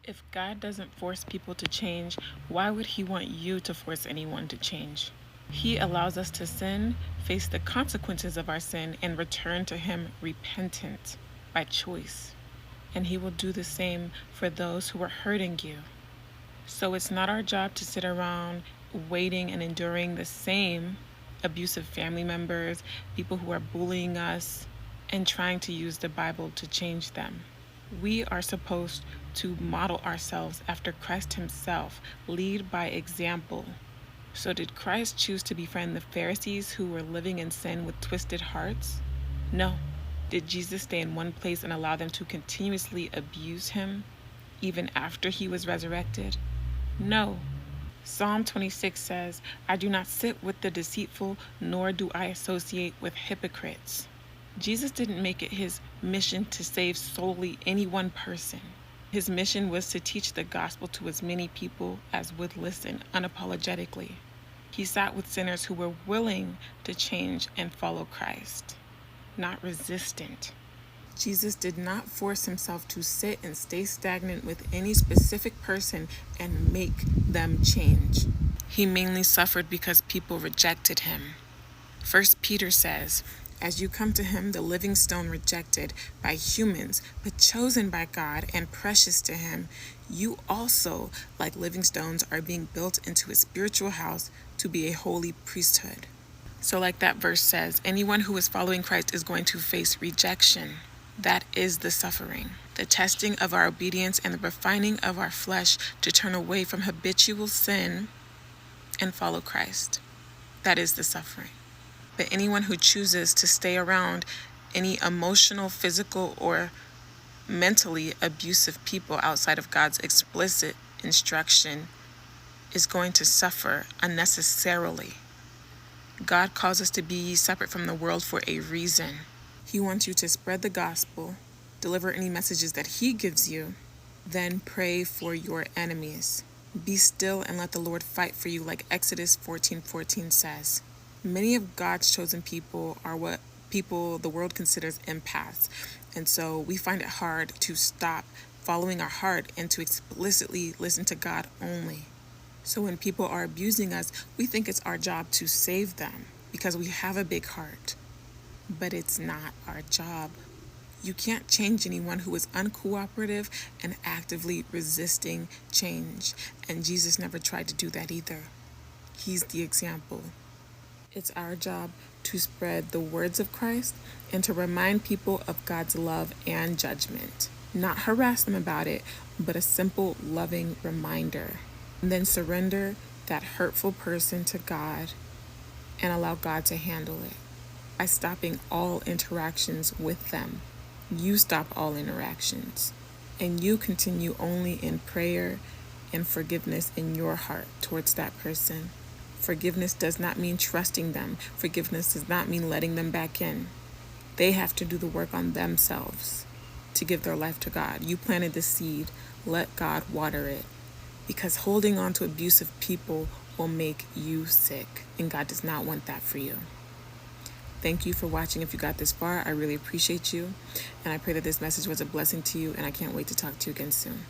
If God doesn't force people to change, why would He want you to force anyone to change? He allows us to sin, face the consequences of our sin, and return to Him repentant by choice. And He will do the same for those who are hurting you. So it's not our job to sit around waiting and enduring the same abusive family members, people who are bullying us, and trying to use the Bible to change them. We are supposed to model ourselves after Christ Himself, lead by example. So did Christ choose to befriend the Pharisees who were living in sin with twisted hearts? No. Did Jesus stay in one place and allow them to continuously abuse Him, even after He was resurrected? No. Psalm 26 says, "I do not sit with the deceitful, nor do I associate with hypocrites." Jesus didn't make it His mission to save solely any one person. His mission was to teach the gospel to as many people as would listen unapologetically. He sat with sinners who were willing to change and follow Christ, not resistant. Jesus did not force Himself to sit and stay stagnant with any specific person and make them change. He mainly suffered because people rejected Him. 1 Peter says, "As you come to Him, the living stone rejected by humans, but chosen by God and precious to Him, you also, like living stones, are being built into a spiritual house to be a holy priesthood." So like that verse says, anyone who is following Christ is going to face rejection. That is the suffering, the testing of our obedience and the refining of our flesh to turn away from habitual sin and follow Christ. That is the suffering. But anyone who chooses to stay around any emotional, physical, or mentally abusive people outside of God's explicit instruction is going to suffer unnecessarily. God calls us to be separate from the world for a reason. He wants you to spread the gospel, deliver any messages that He gives you, then pray for your enemies. Be still and let the Lord fight for you, like Exodus 14:14 says. Many of God's chosen people are what people the world considers empaths, and so we find it hard to stop following our heart and to explicitly listen to God only. So when people are abusing us, we think it's our job to save them because we have a big heart. But it's not our job. You can't change anyone who is uncooperative and actively resisting change. And Jesus never tried to do that either. He's the example. It's our job to spread the words of Christ and to remind people of God's love and judgment. Not harass them about it, but a simple, loving reminder. And then surrender that hurtful person to God and allow God to handle it by stopping all interactions with them. You stop all interactions, and you continue only in prayer and forgiveness in your heart towards that person. Forgiveness does not mean trusting them. Forgiveness does not mean letting them back in. They have to do the work on themselves to give their life to God. You planted the seed. Let God water it. Because holding on to abusive people will make you sick, and God does not want that for you. Thank you for watching. If you got this far, I really appreciate you, and I pray that this message was a blessing to you, and I can't wait to talk to you again soon.